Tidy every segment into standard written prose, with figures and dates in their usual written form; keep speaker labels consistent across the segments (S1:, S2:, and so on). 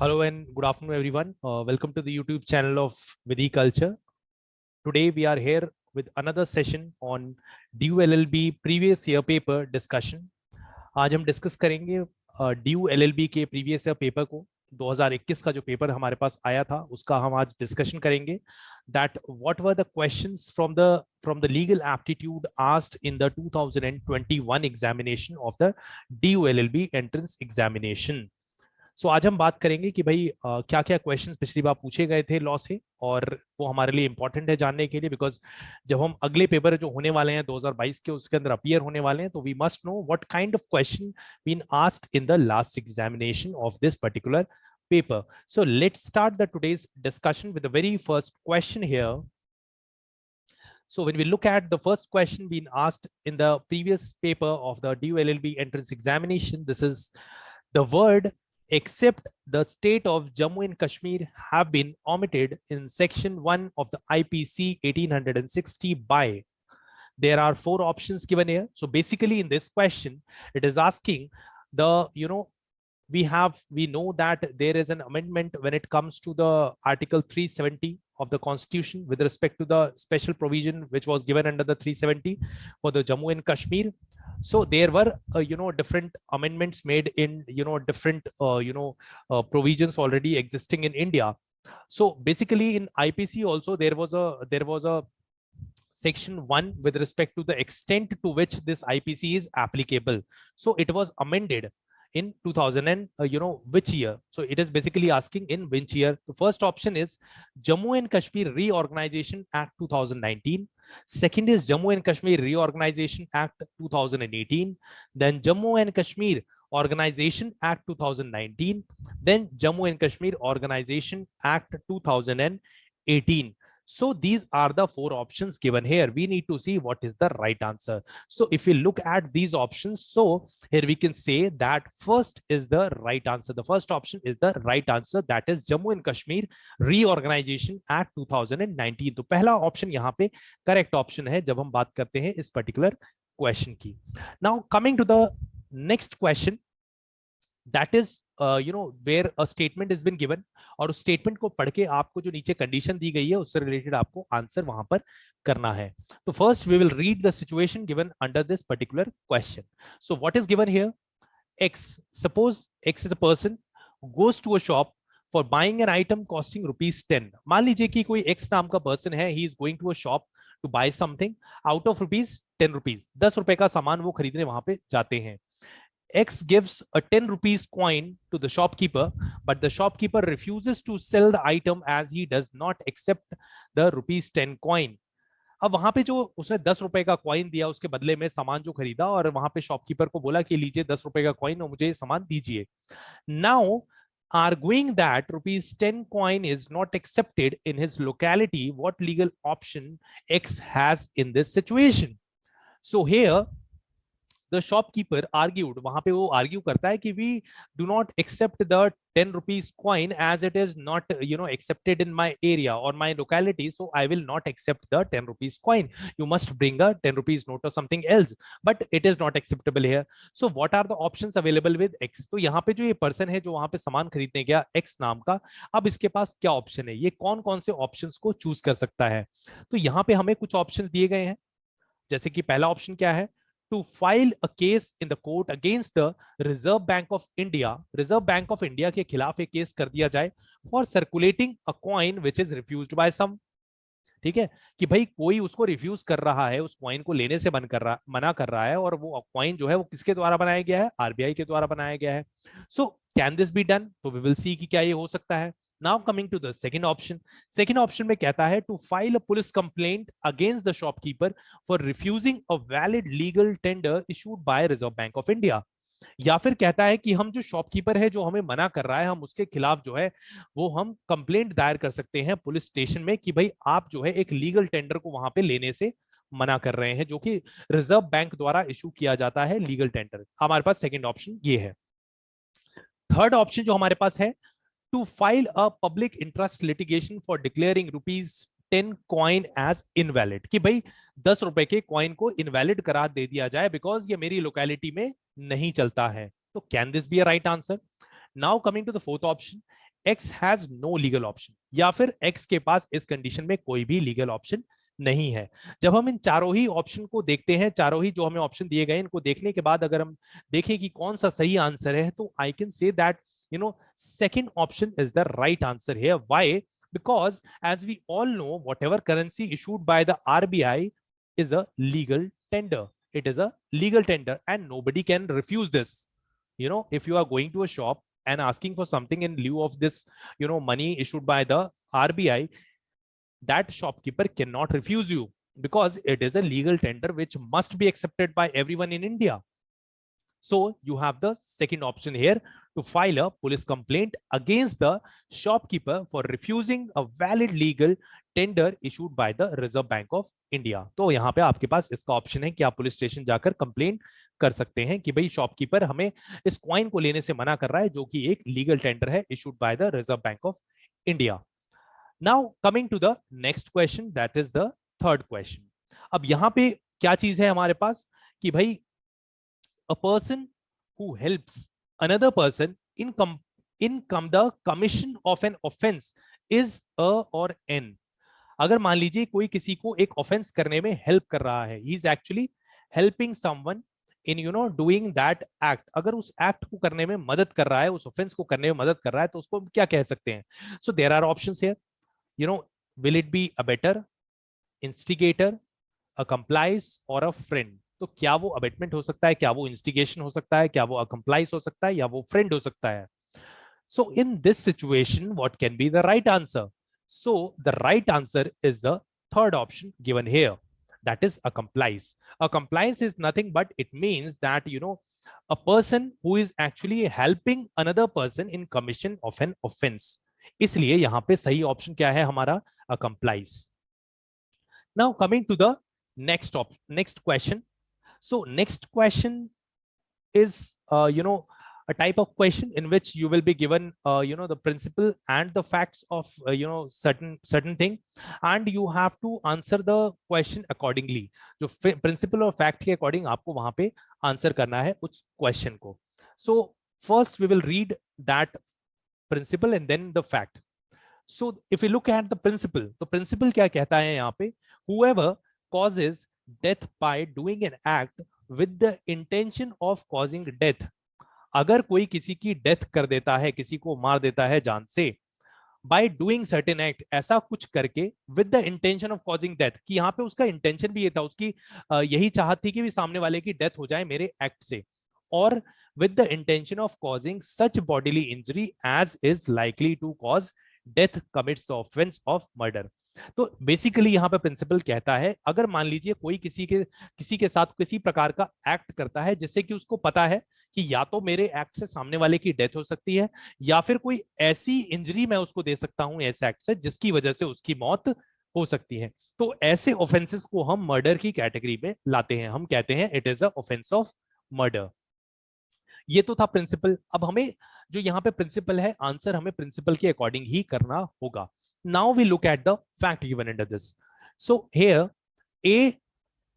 S1: Hello and good afternoon, everyone. Welcome to the YouTube channel of Vidhi Culture. Today we are here with another session on DU LLB previous year paper discussion. आज हम discuss करेंगे DU LLB के previous year paper को 2021 का जो paper हमारे पास आया था उसका हम आज डिस्कशन करेंगे. That what were the questions from the legal aptitude asked in the 2021 examination of the DU LLB entrance examination. सो आज हम बात करेंगे कि भाई क्या क्या क्वेश्चंस पिछली बार पूछे गए थे लॉ से, और वो हमारे लिए इंपॉर्टेंट है जानने के लिए, बिकॉज जब हम अगले पेपर जो होने वाले हैं 2022 के उसके अंदर अपीयर होने वाले हैं, तो we must know what kind of question been asked in the last examination of this particular paper. So let's start the today's discussion with the very first question here. So when we look at the first question being asked in the previous paper of the DU LLB entrance examination, this is the word except the state of Jammu and Kashmir have been omitted in section 1 of the IPC 1860 by. There are 4 options given here. So basically in this question, it is asking the, we know that there is an amendment when it comes to the article 370 of the constitution with respect to the special provision which was given under the 370 for the Jammu and Kashmir. So there were different amendments made in different provisions already existing in India. So basically in IPC also there was a section 1 with respect to the extent to which this IPC is applicable. So it was amended in 2000 and which year. So it is basically asking in which year. The first option is Jammu and Kashmir Reorganization Act 2019. Second is Jammu and Kashmir Reorganization Act 2018. Then Jammu and Kashmir Organization Act 2019. Then Jammu and Kashmir Organization Act 2018. So these are the 4 options given here. We need to see what is the right answer. So if we look at these options, so here we can say that first is the right answer. The first option is the right answer. That is Jammu and Kashmir Reorganization Act 2019. तो पहला option यहाँ पे correct option है जब हम बात करते हैं इस पर्टिकुलर क्वेश्चन की. Now coming to the next question, that is where a statement has been given, और उस स्टेटमेंट को पढ़ के आपको जो नीचे कंडीशन दी गई है उससे रिलेटेड आपको आंसर वहां पर करना है. तो first we will read the situation given under this particular question. So what is given here? X, suppose X is a person who goes to a shop for buying an item costing ₹10. मान लीजिए कि कोई X नाम का person है, he is going to a shop to buy something out of ₹10. 10 रुपए का सामान वो खरीदने वहां पे जाते हैं. X gives a 10 rupees coin to the shopkeeper, but the shopkeeper refuses to sell the item as he does not accept the ₹10 coin. अब वहां पे जो उसने 10 रुपए का कॉइन दिया उसके बदले में सामान जो खरीदा, और वहां पे शॉपकीपर को बोला कि लीजिए 10 रुपए का कॉइन और मुझे ये सामान दीजिए. Now arguing that ₹10 coin is not accepted in his locality, what legal option X has in this situation? So here the shopkeeper argued, वहां पे वो आर्ग्यू करता है कि we do not accept the 10 rupees coin as it is not accepted in my area or my locality, so I will not accept the 10 rupees coin. You must bring a 10 rupees note or something else, but it is not acceptable here. So what are the options available with X? तो यहाँ पे जो ये person है जो वहां पे सामान खरीदने गया X नाम का, अब इसके पास क्या ऑप्शन है, ये कौन कौन से ऑप्शंस को चूज कर सकता है? तो यहाँ पे हमें कुछ ऑप्शंस दिए गए हैं, जैसे कि पहला ऑप्शन क्या है? To file a case in the court against the Reserve Bank of India. Reserve Bank of India के खिलाफ एक केस कर दिया जाए for circulating a coin which is refused by some. ठीक है कि भाई कोई उसको रिफ्यूज कर रहा है, उस कॉइन को लेने से मना कर रहा है, और वो कॉइन जो है वो किसके द्वारा बनाया गया है? आरबीआई के द्वारा बनाया गया है. So can this be done? तो वी विल सी कि क्या ये हो सकता है. Now coming to the second option. Second option में कहता है to file a police complaint against the shopkeeper for refusing a valid legal tender issued by Reserve Bank of India. या फिर कहता है कि हम जो शॉपकीपर है जो हमें मना कर रहा है, हम उसके खिलाफ जो है वो हम कंप्लेंट दायर कर सकते हैं पुलिस स्टेशन में कि भाई आप जो है एक लीगल टेंडर को वहां पे लेने से मना कर रहे हैं, जो कि रिजर्व बैंक द्वारा इशू किया जाता है लीगल टेंडर. हमारे पास सेकेंड ऑप्शन ये है. थर्ड ऑप्शन जो हमारे पास है, to file a public interest litigation for declaring ₹10 coin as invalid, कि भाई 10 रुपए के कॉइन को इनवैलिड करार दे दिया जाए बिकॉज ये मेरी लोकेलिटी में नहीं चलता है. तो can this be a right answer? Now coming to the fourth option, X has no legal option, या फिर एक्स के पास इस कंडीशन में कोई भी लीगल ऑप्शन नहीं है। जब हम इन चारों ही ऑप्शन को देखते हैं, चारों ही जो हमें ऑप्शन दिए गए इनको देखने के बाद अगर हम देखें कि कौन सा सही आंसर है, तो I can say that second option is the right answer here. Why? because as we all know, whatever currency issued by the RBI is a legal tender. It is a legal tender and nobody can refuse this. If you are going to a shop and asking for something in lieu of this money issued by the RBI, that shopkeeper cannot refuse you because it is a legal tender which must be accepted by everyone in India. So you have the second option here, to file a police complaint against the shopkeeper for refusing a valid legal tender issued by the Reserve Bank of India. तो यहाँ पे आपके पास इसका option है कि आप police station जाकर complaint कर सकते हैं कि भाई शॉपकीपर हमें इस कॉइन को लेने से मना कर रहा है, जो कि एक लीगल टेंडर है issued by the Reserve Bank of India. Now coming to the next question, that is the third question. अब यहाँ पे क्या चीज है हमारे पास कि भाई a person who helps another person in the commission of an offense is a or n। अगर मान लीजिए कोई किसी को एक ऑफेंस करने में हेल्प कर रहा है, he is actually helping someone in doing that act, अगर उस एक्ट को करने में मदद कर रहा है, उस ऑफेंस को करने में मदद कर रहा है, तो उसको क्या कह सकते हैं? So there are options here, will it be a better, instigator, a accomplice or a friend. तो क्या वो अबेटमेंट हो सकता है, क्या वो इंस्टिगेशन हो सकता है, क्या वो अकम्प्लाइज हो सकता है, या वो फ्रेंड हो सकता है? So in this situation what can be the right answer? So the right answer is the third option given here, that is accomplice. Accomplice is nothing but it means that a person who is actually helping another person in commission of an offense. इसलिए यहां पे सही option क्या है हमारा? accomplice. Now coming to the next question. So next question is a type of question in which you will be given the principle and the facts of certain thing, and you have to answer the question accordingly. जो principle और fact के according आपको वहां पे answer करना है उस question को. So first we will read that principle and then the fact. So if we look at the principle, तो principle क्या कहता है यहाँ पे? Whoever causes death by doing an act with the intention of causing death, अगर कोई किसी की डेथ कर देता है, किसी को मार देता है जान से, by doing certain act, ऐसा कुछ करके, with the intention of causing death, कि यहाँ पे उसका इंटेंशन भी ये था, उसकी यही चाहत थी कि भी सामने वाले की डेथ हो जाए मेरे एक्ट से, और with the intention of causing such bodily injury as is likely to cause death commits the offense of murder. तो बेसिकली यहाँ पे प्रिंसिपल कहता है, अगर मान लीजिए कोई किसी के साथ किसी प्रकार का एक्ट करता है जिससे कि उसको पता है कि या तो मेरे एक्ट से सामने वाले की डेथ हो सकती है, या फिर कोई ऐसी इंजरी मैं उसको दे सकता हूं ऐसे एक्ट से जिसकी वजह से उसकी मौत हो सकती है, तो ऐसे ऑफेंसेस को हम मर्डर की कैटेगरी में लाते हैं, हम कहते हैं it is a offence of murder. ये तो था प्रिंसिपल। अब हमें जो यहाँ पे प्रिंसिपल है, आंसर हमें प्रिंसिपल के अकॉर्डिंग ही करना होगा। Now we look at the fact given under this. So here a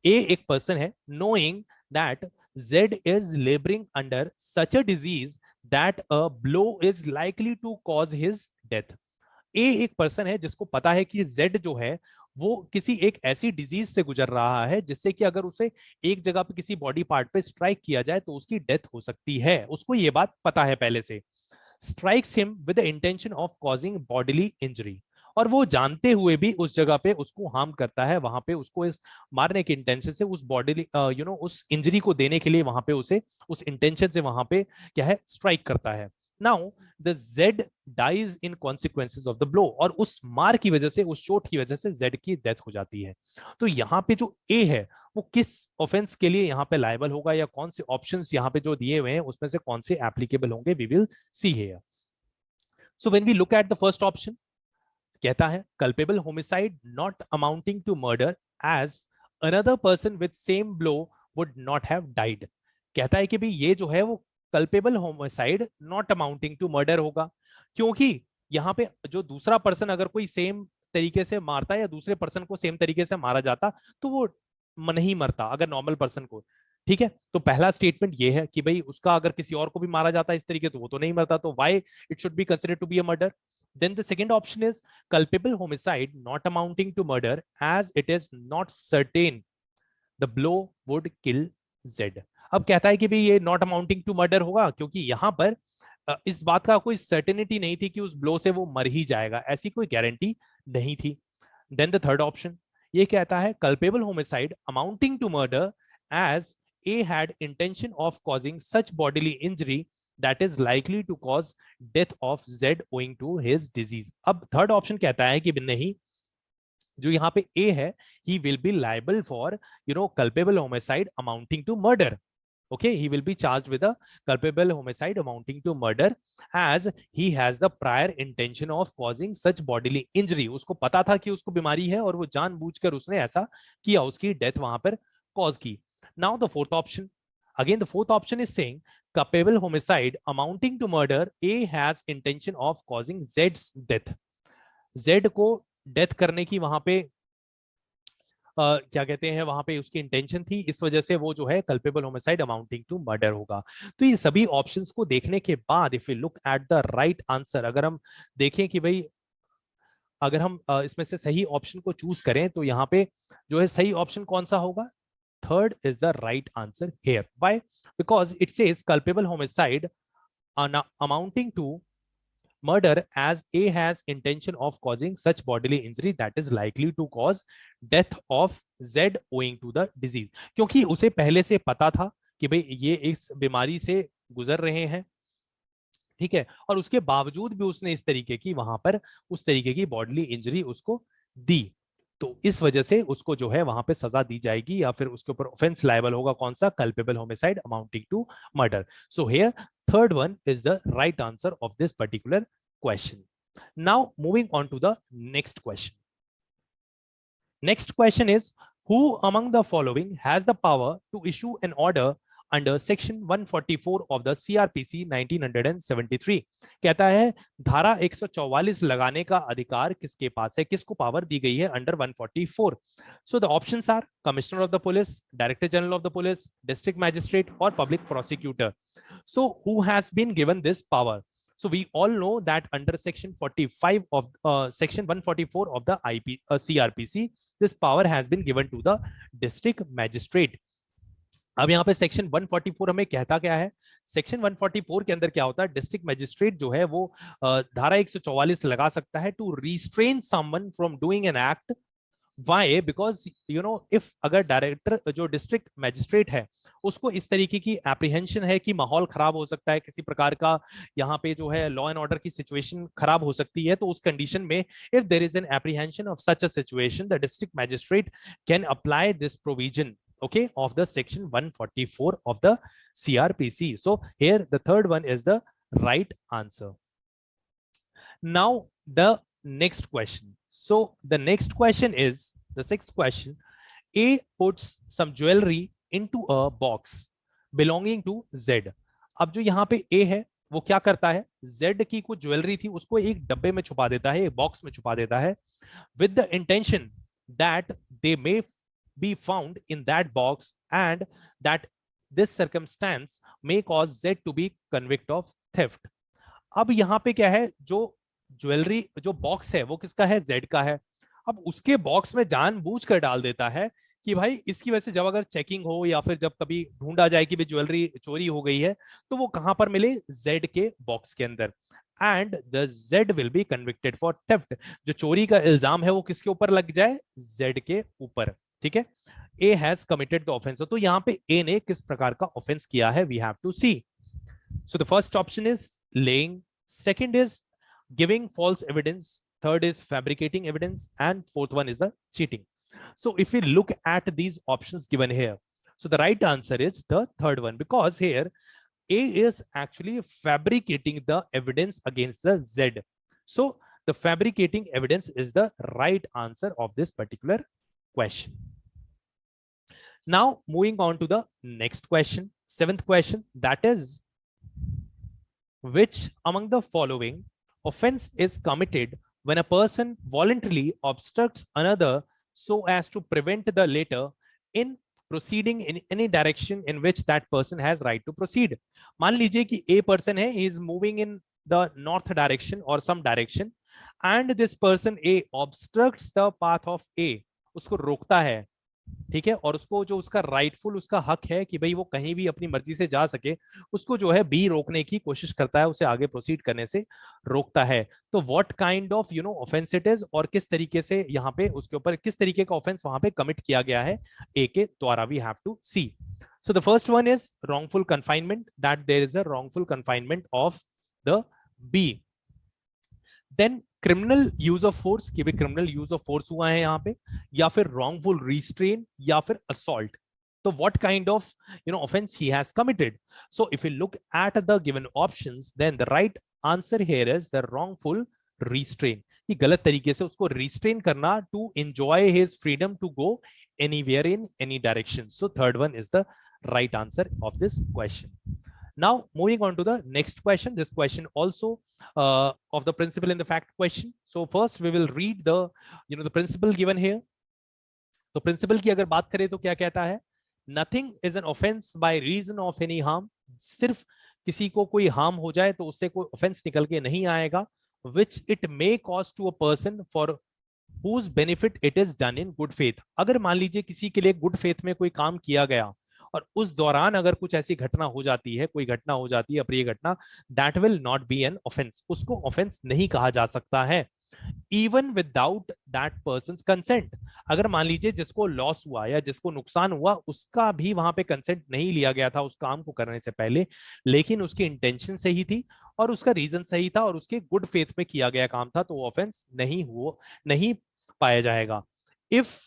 S1: एक पर्सन है, knowing that Z is laboring under such a disease that a blow is likely to cause his death. A एक person है जिसको पता है कि Z जो है वो किसी एक ऐसी डिजीज से गुजर रहा है जिससे कि अगर उसे एक जगह पे किसी बॉडी पार्ट पे स्ट्राइक किया जाए तो उसकी डेथ हो सकती है, उसको ये बात पता है पहले से। Strikes him with the intention of causing bodily injury, और वो जानते हुए भी उस जगह पे उसको हार्म करता है, वहां पे उसको इस मारने के इंटेंशन से, उस बॉडी उस इंजरी को देने के लिए वहां पे उसे उस इंटेंशन से वहां पे क्या है स्ट्राइक करता है। Now the Z dies in consequences of the blow, और उस मार की वजह से, उस चोट की वजह से Z की डेथ हो जाती है। तो यहाँ पे जो A है वो किस ऑफेंस के लिए यहाँ पे लायबल होगा, या कौन से ऑप्शंस यहाँ पे जो दिए हुए हैं उसमें से कौन से एप्लीकेबल होंगे, we will see here. So when we look at the first option, कहता है culpable homicide not amounting to murder as another person with same blow would not have died. कहता है कि भाई ये जो है वो culpable homicide not amounting to murder होगा, क्योंकि यहाँ पे जो दूसरा पर्सन अगर कोई सेम तरीके से मारता या दूसरे पर्सन को सेम तरीके से मारा जाता तो वो नहीं मरता अगर नॉर्मल पर्सन को, ठीक है, तो पहला स्टेटमेंट ये है कि भाई उसका अगर किसी और को भी मारा जाता है इस तरीके तो वो तो नहीं मरता, तो why it should be considered to be a murder. Then the second option is culpable homicide not amounting to murder as it is not certain the blow would kill Z. अब कहता है कि भाई ये not amounting to murder होगा क्योंकि यहां पर इस बात का कोई सर्टेनिटी नहीं थी कि उस ब्लो से वो मर ही जाएगा, ऐसी कोई गारंटी नहीं थी. देन द थर्ड ऑप्शन ये कहता है culpable homicide amounting to murder as A had intention of causing such bodily injury that is likely to cause death of Z owing to his disease. अब third option कहता है कि नहीं, जो यहाँ पे A है he will be liable for culpable homicide amounting to murder. Okay, he will be charged with a culpable homicide amounting to murder as he has the prior intention of causing such bodily injury. उसको पता था कि उसको बीमारी है और वो जानबूझकर उसने ऐसा किया, उसकी डेथ वहां पर कॉज की. Now the fourth option, again the fourth option is saying culpable homicide amounting to murder, A has intention of causing Z's death. Z को डेथ करने की वहां पे क्या कहते हैं, वहां पे उसकी इंटेंशन थी, इस वजह से वो जो है culpable homicide amounting to murder होगा. तो ये सभी ऑप्शंस को देखने के बाद if you look at the right answer, अगर हम देखें कि भाई अगर हम इसमें से सही ऑप्शन को चूज करें तो यहाँ पे जो है सही ऑप्शन कौन सा होगा, third is the right answer here. Why? Because it says culpable homicide amounting to murder as A has intention of causing such bodily injury that is likely to cause death of Z owing to the disease. क्योंकि उसे पहले से पता था कि भाई ये इस बीमारी से गुजर रहे हैं, ठीक है, और उसके बावजूद भी उसने इस तरीके की वहां पर उस तरीके की बॉडली इंजरी उसको दी, तो इस वजह से उसको जो है वहां पे सजा दी जाएगी या फिर उसके ऊपर ऑफेंस लायबल होगा कौन सा, culpable homicide amounting to murder. So here third one is the right answer of this particular question. Now moving on to the next question. Next question is who among the following has the power to issue an order under section 144 of the CRPC 1973. कहता है धारा 144 लगाने का अधिकार किसके पास है, किसको power दी गई है under 144. So the options are commissioner of the police, director general of the police, district magistrate और public prosecutor. So who has been given this power? So we all know that under section 45 of section 144 of the CRPC, this power has been given to the district magistrate. अब यहाँ पे section 144 हमें कहता क्या है, section 144 के अंदर क्या होता है, डिस्ट्रिक्ट मैजिस्ट्रेट जो है वो धारा 144 लगा सकता है to restrain someone from doing an act. Why? Because if अगर डायरेक्टर जो डिस्ट्रिक्ट मैजिस्ट्रेट है उसको इस तरीके की एप्रीहेंशन है कि माहौल खराब हो सकता है किसी प्रकार का, यहाँ पे जो है लॉ एंड ऑर्डर की सिचुएशन खराब हो सकती है, तो उस कंडीशन में if there is an apprehension of such a situation the district magistrate can apply this provision, okay, of the section 144 of the CRPC. So here the third one is the right answer. Now the next question. So the next question is the sixth question. A puts some jewelry into a box belonging to Z. अब जो यहाँ पे A है वो क्या करता है, Z की कुछ ज्वेलरी थी उसको एक डब्बे में छुपा देता है, एक बॉक्स में छुपा देता है, with the intention that they may be found in that box and that this circumstance may cause Z to be convicted of theft. अब यहाँ पे क्या है, जो ज्वेलरी जो बॉक्स है वो किसका है, जेड का है. अब उसके बॉक्स में जानबूझकर डाल देता है कि भाई इसकी वजह से जब अगर चेकिंग हो या फिर जब कभी ढूंढा जाए कि भाई ज्वेलरी चोरी हो गई है तो वो कहां पर मिले, जेड के बॉक्स के अंदर, and the Z will be convicted for theft. जो चोरी का इल्जाम है वो किसके ऊपर लग जाए, जेड के ऊपर, ठीक है. ए हैज कमिटेड द ऑफेंस. तो यहाँ पे ए ने किस प्रकार का ऑफेंस किया है, we have to see. So the first option is lying, second is giving false evidence, third is fabricating evidence, and fourth one is the cheating. So if we look at these options given here, so the right answer is the third one, because here A is actually fabricating the evidence against the Z. So the fabricating evidence is the right answer of this particular question. Now moving on to the next question, seventh question, that is which among the following offense is committed when a person voluntarily obstructs another so as to prevent the latter in proceeding in any direction in which that person has right to proceed. मान लीजिए कि A person है, he is moving in the north direction or some direction, and this person A obstructs the path of A, उसको रोकता है, ठीक है, और उसको जो उसका राइटफुल उसका हक है कि भाई वो कहीं भी अपनी मर्जी से जा सके, उसको जो है बी रोकने की कोशिश करता है, उसे आगे प्रोसीड करने से रोकता है. तो what kind of offence it is, और किस तरीके से यहाँ पे उसके ऊपर किस तरीके का ऑफेंस वहां पे कमिट किया गया है ए के द्वारा, we have to see. So the first one is wrongful confinement, that there is a wrongful confinement of the B. Then criminal use of force, कि भी criminal use of force हुआ है यहाँ पे, या फिर wrongful restraint, या फिर assault. So what kind of offense he has committed? So if you look at the given options, then the right answer here is the wrongful restraint. कि गलत तरीके से उसको restrain करना to enjoy his freedom to go anywhere in any direction. So third one is the right answer of this question. Now moving on to the next question. This question also of the principle in the fact question. So first we will read the the principle given here. तो principle की अगर बात करें तो क्या कहता है? Nothing is an offense by reason of any harm. सिर्फ किसी को कोई harm हो जाए तो उससे कोई offense निकल के नहीं आएगा. Which it may cause to a person for whose benefit it is done in good faith. अगर मान लीजिए किसी के लिए good faith में कोई काम किया गया और उस दौरान अगर कुछ ऐसी घटना हो जाती है, कोई घटना हो जाती है, अप्रिय घटना, that will not be an offense. उसको offense नहीं कहा जा सकता है. Even without that person's consent. अगर मान लीजिए जिसको लॉस हुआ या जिसको नुकसान हुआ उसका भी वहां पे कंसेंट नहीं लिया गया था उस काम को करने से पहले, लेकिन उसकी इंटेंशन सही थी और उसका रीजन सही था और उसके गुड फेथ में किया गया काम था, तो ऑफेंस नहीं पाया जाएगा. If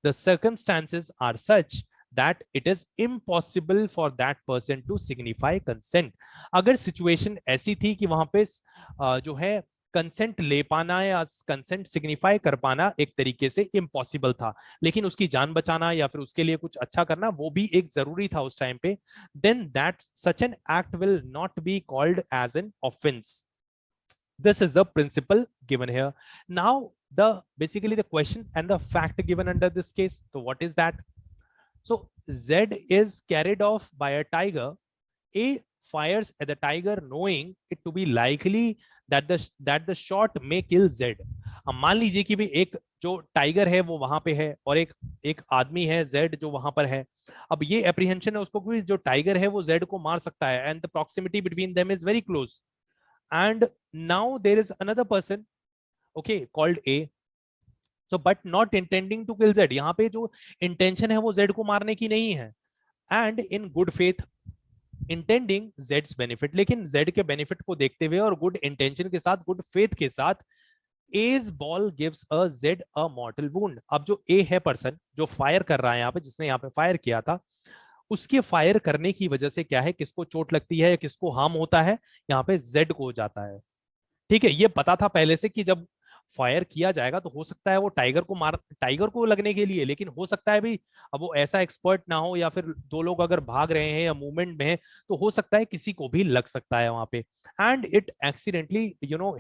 S1: the circumstances are such that it is impossible for that person to signify consent. अगर सिचुएशन ऐसी थी कि वहां पे जो है कंसेंट ले पाना या कंसेंट सिग्निफाई कर पाना एक तरीके से इम्पॉसिबल था, लेकिन उसकी जान बचाना या फिर उसके लिए कुछ अच्छा करना वो भी एक जरूरी था उस टाइम पे, then that such an act will not be called as an offense. This is the principle given here. Now basically the question and the fact given under this case. So what is that? So Z is carried off by a tiger. A fires at the tiger knowing it to be likely that the shot may kill Z. अब मान लीजिए कि भी एक जो tiger है वो वहां पे है और एक आदमी है Z जो वहां पर है. अब ये एप्रीहेंशन है उसको कि जो टाइगर है वो Z को मार सकता है, and the proximity between them is very close. And now there is another person, okay, called A. So but not intending to kill Z. यहाँ पे जो इंटेंशन है वो Z को मारने की नहीं है, and in good faith intending Z's benefit. लेकिन Z के बेनिफिट को देखते हुए और गुड इंटेंशन के साथ, गुड फेथ के साथ, A's ball gives a Z a mortal wound. अब जो A है पर्सन जो फायर कर रहा है यहाँ पे, जिसने यहाँ पे फायर किया था, उसके फायर करने की वजह से क्या है, किसको चोट लगती है या किसको हार्म होता है, यहाँ पे Z को हो जाता है. ठीक है, ये पता था पहले से कि जब फायर किया जाएगा तो हो सकता है वो टाइगर को लगने के लिए, लेकिन हो सकता है भी अब वो ऐसा एक्सपर्ट ना हो या फिर दो लोग अगर भाग रहे हैं या मूवमेंट में है तो हो सकता है किसी को भी लग सकता है वहां पे, and it accidentally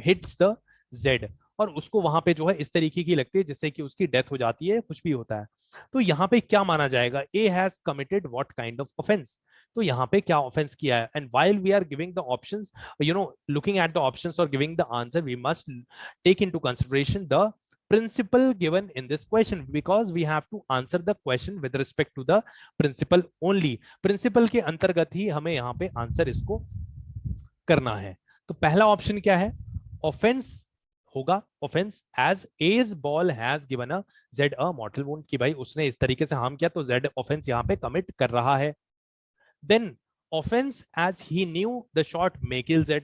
S1: hits the Z, और उसको वहां पे जो है इस तरीके की लगती है जिससे कि उसकी डेथ हो जाती है, कुछ भी होता है. तो यहाँ पे क्या माना जाएगा, A has committed what kind of offence. तो यहाँ पे क्या ऑफेंस किया है, and while we are giving the options, looking at the options और giving the answer, we must take into consideration the principle given in this question, because we have to answer the question with respect to the principle only. principle के अंतर्गत ही हमें यहाँ पे answer इसको करना है. तो पहला ऑप्शन क्या है, ऑफेंस होगा, offence as A's ball has given a Z a mortal wound, कि भाई उसने इस तरीके से हार्म किया तो Z ऑफेंस यहाँ पे कमिट कर रहा है. Then offence as he knew the shot may kill Z.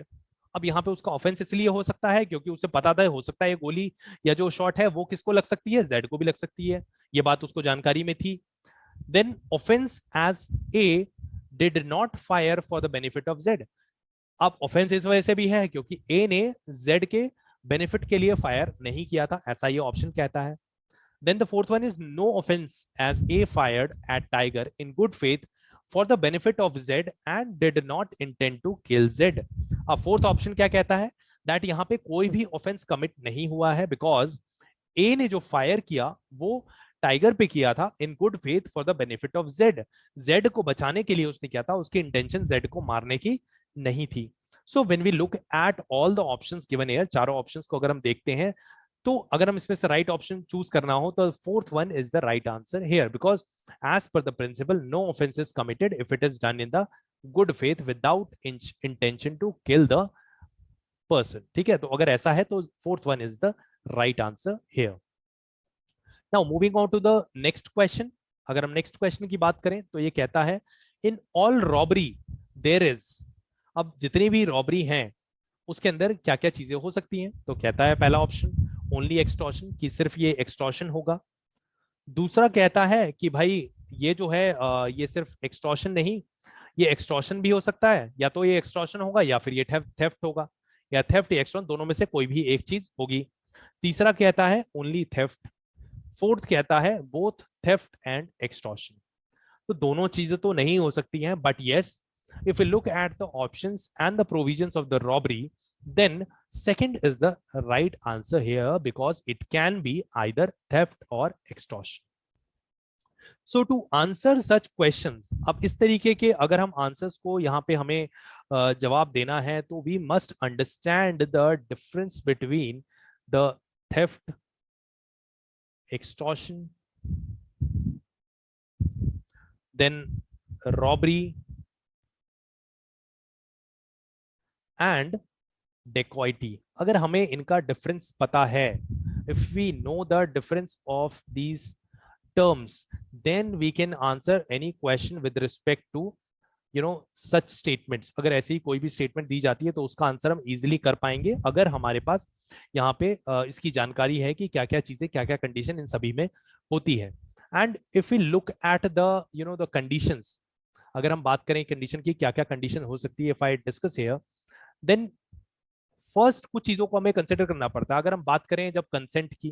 S1: अब यहाँ पे उसका ऑफेंस इसलिए हो सकता है क्योंकि उसे पता था, हो सकता है ये गोली या जो शॉट है वो किसको लग सकती है, Z को भी लग सकती है, ये बात उसको जानकारी में थी. Then offence as A did not fire for the benefit of Z. अब ऑफेंस इस वजह से भी है क्योंकि A ने Z के बेनिफिट के लिए फायर नहीं किया था, ऐसा ये ऑप्शन कहता है. Then the fourth one is no offence as A fired at tiger in good faith for the benefit of Z and did not intend to kill Z. अब फोर्थ ऑप्शन क्या कहता है, दैट यहाँ पे कोई भी ऑफेंस कमिट नहीं हुआ है, बिकॉज A ने जो फायर किया वो टाइगर पे किया था इन good faith for the benefit of Z, Z को बचाने के लिए उसने किया था, उसकी इंटेंशन जेड को मारने की नहीं थी। So when we look at all the options given here, चारों ऑप्शंस को अगर हम देखते हैं, तो अगर हम इसमें से राइट ऑप्शन चूज करना हो तो fourth one is the right answer here, because as per the principle no offence is committed if it is done in the good faith without intention to kill the person. ठीक है, तो अगर ऐसा है तो fourth one is the right answer here. Now moving on to the next question, अगर हम next question की बात करें तो ये कहता है in all robbery there is, अब जितनी भी रॉबरी हैं उसके अंदर क्या क्या चीजें हो सकती हैं, तो कहता है पहला ऑप्शन ओनली एक्सटॉर्शन, कि सिर्फ ये एक्सटॉर्शन होगा। दूसरा कहता है कि भाई ये जो है ये सिर्फ एक्सटॉर्शन नहीं, ये एक्सटॉर्शन भी हो सकता है, या तो ये एक्सटॉर्शन होगा या फिर ये थेफ्ट होगा, या थेफ्ट या एक्सटॉर्शन दोनों में से कोई भी एक चीज होगी। तीसरा कहता है ओनली थेफ्ट। फोर्थ कहता है बोथ थेफ्ट एंड एक्सटॉर्शन। तो दोनों चीजें तो नहीं हो सकती हैं, but yes if we look at the options and the provisions of the robbery, then second is the right answer here because it can be either theft or extortion. So to answer such questions, अब इस तरीके के अगर हम answers को यहाँ पे हमें जवाब देना है तो we must understand the difference between the theft, extortion, then robbery and dacoity. अगर हमें इनका डिफरेंस पता है, if we know the difference of these terms, then we can answer any question with respect to such statements. अगर ऐसी कोई भी statement दी जाती है तो उसका आंसर हम इजीली कर पाएंगे अगर हमारे पास यहाँ पे इसकी जानकारी है कि क्या क्या चीजें, क्या क्या कंडीशन इन सभी में होती है। And if we look at the the conditions, अगर हम बात करें कंडीशन की क्या क्या कंडीशन हो सकती है, if I discuss here, then first कुछ चीजों को हमें कंसिडर करना पड़ता है। अगर हम बात करें जब कंसेंट की,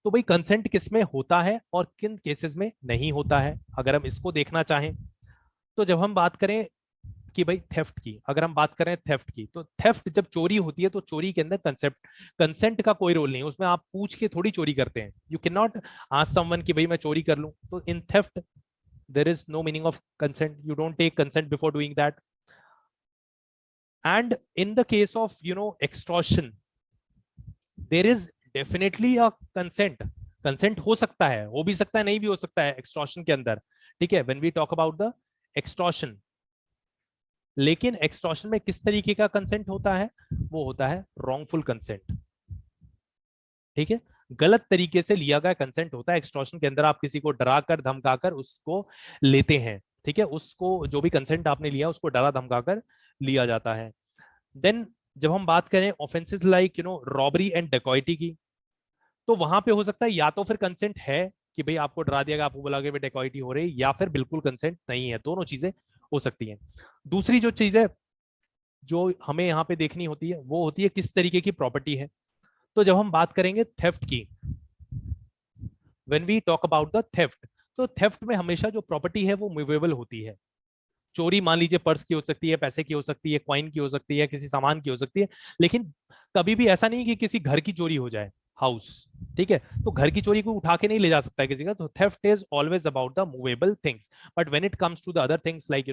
S1: तो भाई कंसेंट किस में होता है और किन केसेस में नहीं होता है, अगर हम इसको देखना चाहें तो जब हम बात करें कि भाई थेफ्ट की, अगर हम बात करें थेफ्ट की, तो थेफ्ट जब चोरी होती है तो चोरी के अंदर कंसेंट का कोई रोल नहीं है, उसमें आप पूछ के थोड़ी चोरी करते हैं। You can not ask someone कि भाई मैं चोरी कर लूं, तो in theft there is no meaning of consent, you don't take consent before doing that. And in the case of extortion, there is definitely a consent. Consent हो सकता है, हो भी सकता है, नहीं भी हो सकता है extortion के अंदर। ठीक है, when we talk about the extortion, लेकिन extortion में किस तरीके का consent होता है, वो होता है wrongful consent। ठीक है, गलत तरीके से लिया गया कंसेंट होता है एक्सटॉर्शन के अंदर। आप किसी को डरा कर धमका कर उसको लेते हैं। ठीक है, उसको जो भी कंसेंट आपने लिया उसको डरा धमका कर लिया जाता है। देन जब हम बात करें offences like robbery and dacoity की, तो वहां पे हो सकता है या तो फिर कंसेंट है कि भाई आपको डरा दिया गया, आपको बोला कि डेकॉइटी हो रही है, या फिर बिल्कुल कंसेंट नहीं है, दोनों चीजें हो सकती हैं। दूसरी जो चीज है जो हमें यहाँ पे देखनी होती है वो होती है किस तरीके की प्रॉपर्टी है। तो जब हम बात करेंगे थेफ्ट की, when we talk about the theft, तो थेफ्ट में हमेशा जो प्रॉपर्टी है वो मूवेबल होती है। चोरी मान लीजिए पर्स की हो सकती है, पैसे की हो सकती है, कॉइन की हो सकती है, किसी सामान की हो सकती है, लेकिन कभी भी ऐसा नहीं कि किसी घर की चोरी हो जाए, हाउस। ठीक है, तो घर की चोरी को उठा के नहीं ले जा सकता है किसी का, तो theft is always about the movable things. But when it comes to the other things like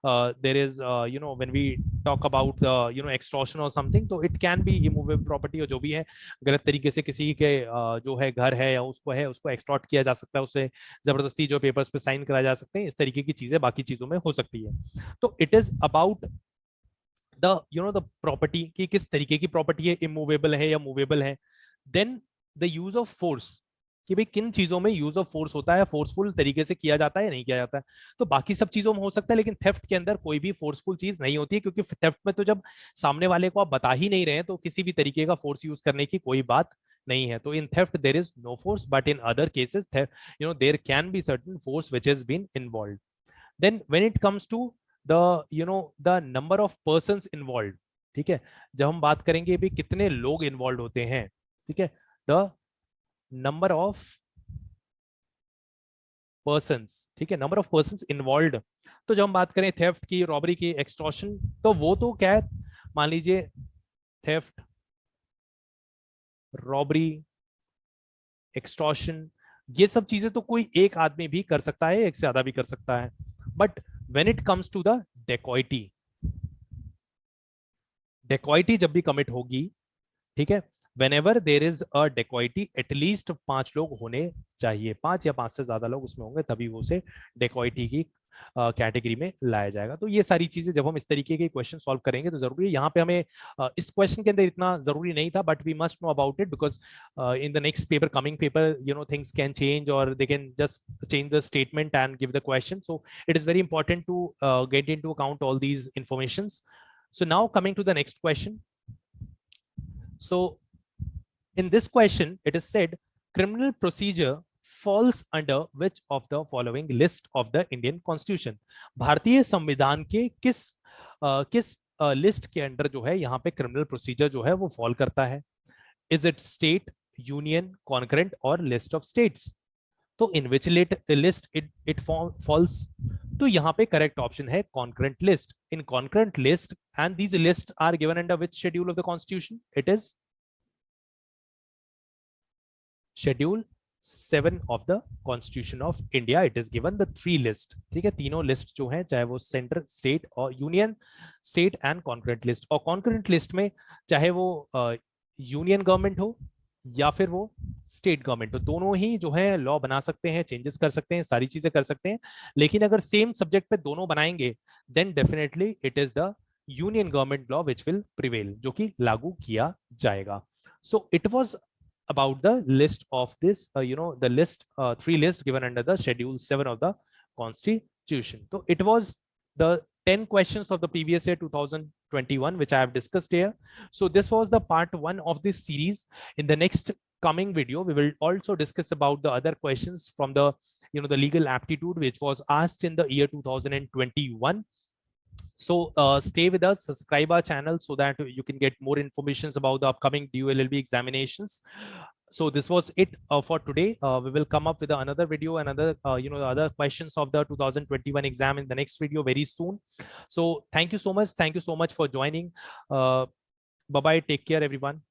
S1: there is when we talk about the extortion और समथिंग, तो it can be immovable property, और जो भी है गलत तरीके से किसी के जो है घर है या उसको एक्सटॉर्ट किया जा सकता है, उससे जबरदस्ती जो पेपर्स पे साइन कराया जा सकते हैं, इस तरीके की चीजें बाकी चीजों में हो सकती है। तो it is about the the property की किस तरीके की प्रॉपर्टी है, इमूवेबल है या मूवेबल है। Then the use of force, कि भाई किन चीजों में यूज ऑफ फोर्स होता है, फोर्सफुल तरीके से किया जाता है या नहीं किया जाता है। तो बाकी सब चीजों में हो सकता है, लेकिन थेफ्ट के अंदर कोई भी फोर्सफुल चीज नहीं होती है, क्योंकि थेफ्ट में तो जब सामने वाले को आप बता ही नहीं रहे हैं तो किसी भी तरीके का फोर्स यूज करने की कोई बात नहीं है। तो in theft there is no force, but in other cases there can be certain force which has been involved. Then when it comes to the the number of persons involved, ठीक है, जब हम बात करेंगे भी कितने लोग इन्वॉल्व होते हैं, ठीक है, द नंबर ऑफ पर्संस, ठीक है, नंबर ऑफ पर्संस इन्वॉल्वड। तो जब हम बात करें थेफ्ट की, रॉबरी की, एक्सटॉर्शन, तो वो तो क्या है, मान लीजिए थेफ्ट, रॉबरी, एक्सटॉर्शन, ये सब चीजें तो कोई एक आदमी भी कर सकता है, एक से ज्यादा भी कर सकता है. But when it comes to the dacoity, dacoity जब भी कमिट होगी, ठीक है, whenever there is a dacoity, at least 5 लोग होने चाहिए, 5 या 5 से ज्यादा लोग उसमें होंगे, तभी वो उसे डेकॉइटी की कैटेगरी में लाया जाएगा. तो ये सारी चीजें जब हम इस तरीके के क्वेश्चन सॉल्व करेंगे तो जरूरी है. यहाँ पे हमें इस क्वेश्चन के अंदर इतना जरूरी नहीं था, but we must know about it because in the next paper, coming paper, you know, things can change और they can just change the statement and give the question. So it is very important to get into account all these information. So now coming to the next question. So in this question, it is said criminal procedure falls under which of the following list of the Indian Constitution? भारतीय संविधान के किस list के under जो है यहाँ पे criminal procedure जो है वो फॉल करता है? Is it state, union, concurrent और list of states? तो in which list it falls? तो यहाँ पे करेक्ट ऑप्शन है concurrent list. In concurrent list, and these list are given under which schedule of the constitution? It is schedule 7 of the constitution of India. It is given the 3 list. ठीक है, तीनों list जो है, चाहे वो centre, state और union, state and concurrent list. और concurrent list में चाहे वो यूनियन गवर्नमेंट हो या फिर वो स्टेट गवर्नमेंट हो, दोनों ही जो है लॉ बना सकते हैं, चेंजेस कर सकते हैं, सारी चीजें कर सकते हैं. लेकिन अगर सेम सब्जेक्ट पे दोनों बनाएंगे then definitely it is the union government law which will prevail, जो कि लागू किया जाएगा. So it was about the list of this the list 3 list given under the schedule 7 of the constitution. So it was the 10 questions of the previous year 2021 which I have discussed here. So this was the part 1 of this series. In the next coming video we will also discuss about the other questions from the the legal aptitude which was asked in the year 2021. So stay with us, subscribe our channel so that you can get more information about the upcoming DU-LLB examinations. So this was it for today. We will come up with another video, another other questions of the 2021 exam in the next video very soon. So thank you so much for joining. Bye bye, take care everyone.